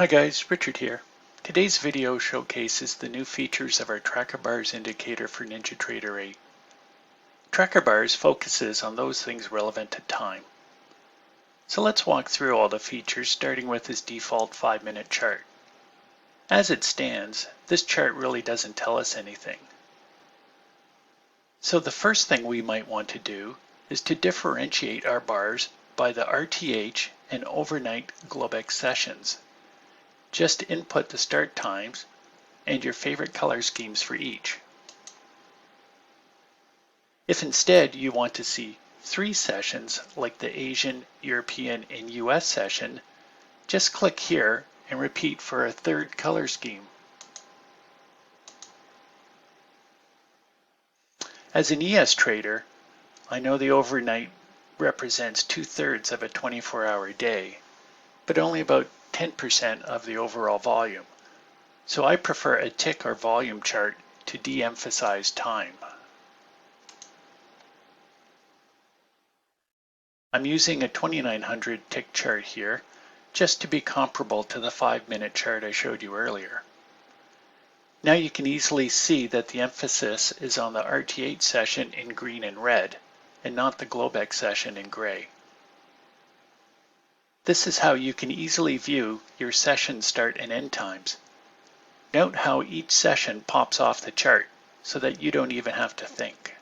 Hi guys, Richard here. Today's video showcases the new features of our TrackerBARS indicator for NinjaTrader 8. TrackerBARS focuses on those things relevant to time. So let's walk through all the features, starting with this default 5-minute chart. As it stands, this chart really doesn't tell us anything. So the first thing we might want to do is to differentiate our bars by the RTH and overnight Globex sessions. Just input the start times and your favorite color schemes for each. If instead you want to see 3 sessions like the Asian, European, and US session, just click here and repeat for a third color scheme. As an ES trader, I know the overnight represents 2/3 of a 24-hour day, but only about 10% of the overall volume. So I prefer a tick or volume chart to de-emphasize time. I'm using a 2900 tick chart here just to be comparable to the 5-minute chart I showed you earlier. Now you can easily see that the emphasis is on the RT8 session in green and red and not the Globex session in gray. This is how you can easily view your session start and end times. Note how each session pops off the chart so that you don't even have to think.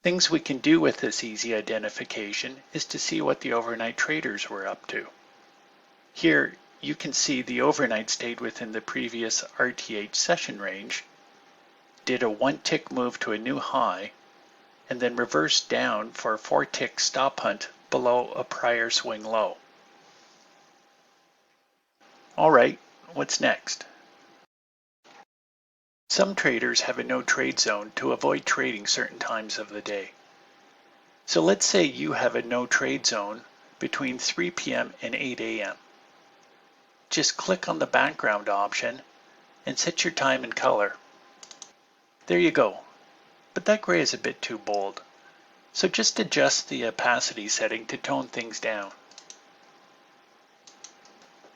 Things we can do with this easy identification is to see what the overnight traders were up to. Here you can see the overnight stayed within the previous RTH session range, did a 1-tick move to a new high, and then reversed down for a 4-tick stop hunt below a prior swing low. Alright, what's next? Some traders have a no trade zone to avoid trading certain times of the day. So let's say you have a no trade zone between 3 p.m. and 8 a.m. Just click on the background option and set your time and color. There you go, but that gray is a bit too bold. So just adjust the opacity setting to tone things down.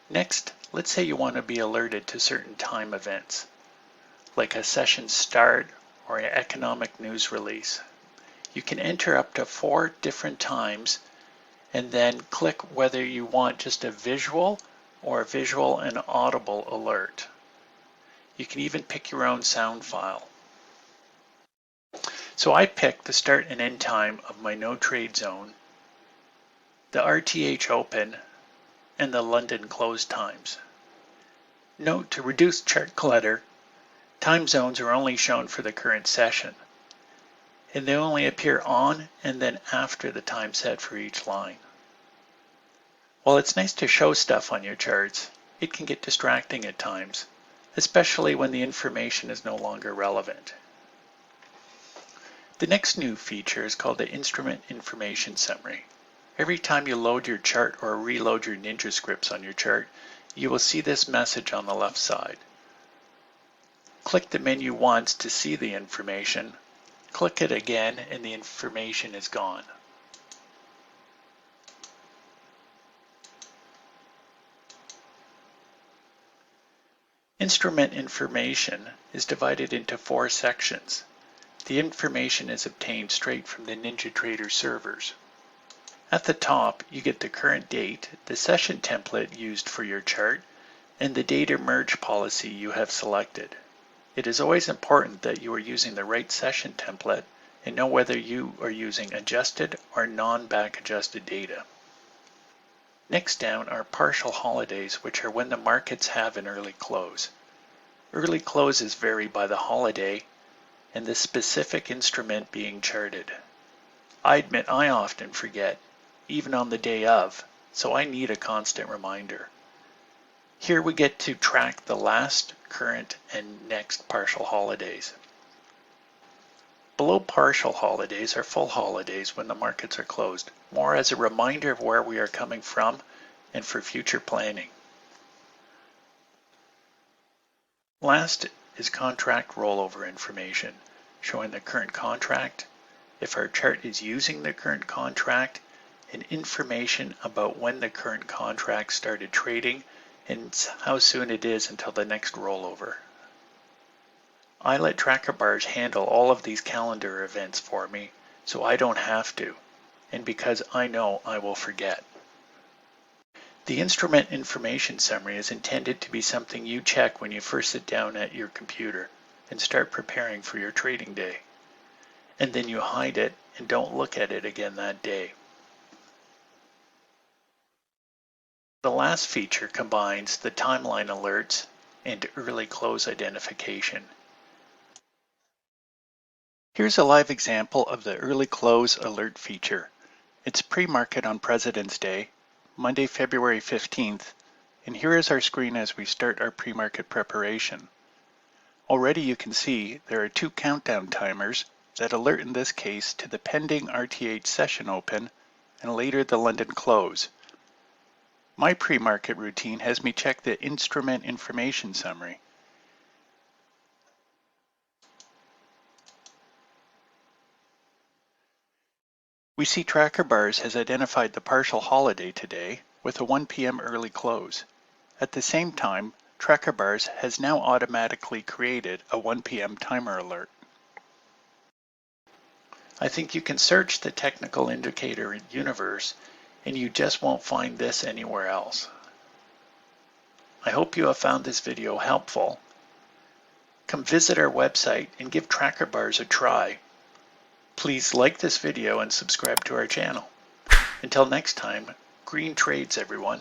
Next, let's say you want to be alerted to certain time events, like a session start or an economic news release. You can enter up to 4 different times and then click whether you want just a visual or a visual and audible alert. You can even pick your own sound file. So I picked the start and end time of my no trade zone, the RTH open, and the London close times. Note, to reduce chart clutter, time zones are only shown for the current session, and they only appear on and then after the time set for each line. While it's nice to show stuff on your charts, it can get distracting at times, especially when the information is no longer relevant. The next new feature is called the Instrument Information Summary. Every time you load your chart or reload your Ninja scripts on your chart, you will see this message on the left side. Click the menu once to see the information. Click it again and the information is gone. Instrument information is divided into 4 sections. The information is obtained straight from the NinjaTrader servers. At the top, you get the current date, the session template used for your chart, and the data merge policy you have selected. It is always important that you are using the right session template and know whether you are using adjusted or non-back adjusted data. Next down are partial holidays, which are when the markets have an early close. Early closes vary by the holiday and the specific instrument being charted. I admit I often forget, even on the day of, so I need a constant reminder. Here we get to track the last, current, and next partial holidays. Below partial holidays are full holidays when the markets are closed, more as a reminder of where we are coming from and for future planning. Last is contract rollover information, showing the current contract, if our chart is using the current contract, and information about when the current contract started trading and how soon it is until the next rollover. I let TrackerBARS handle all of these calendar events for me so I don't have to, and because I know I will forget. The instrument information summary is intended to be something you check when you first sit down at your computer and start preparing for your trading day. And then you hide it and don't look at it again that day. The last feature combines the timeline alerts and early close identification. Here's a live example of the early close alert feature. It's pre-market on President's Day, Monday, February 15th, and here is our screen as we start our pre-market preparation. Already you can see there are 2 countdown timers that alert in this case to the pending RTH session open and later the London close. My pre-market routine has me check the instrument information summary. We see TrackerBARS has identified the partial holiday today with a 1 p.m. early close. At the same time, TrackerBARS has now automatically created a 1 p.m. timer alert. I think you can search the technical indicator universe and you just won't find this anywhere else. I hope you have found this video helpful. Come visit our website and give TrackerBARS a try. Please like this video and subscribe to our channel. Until next time, green trades everyone.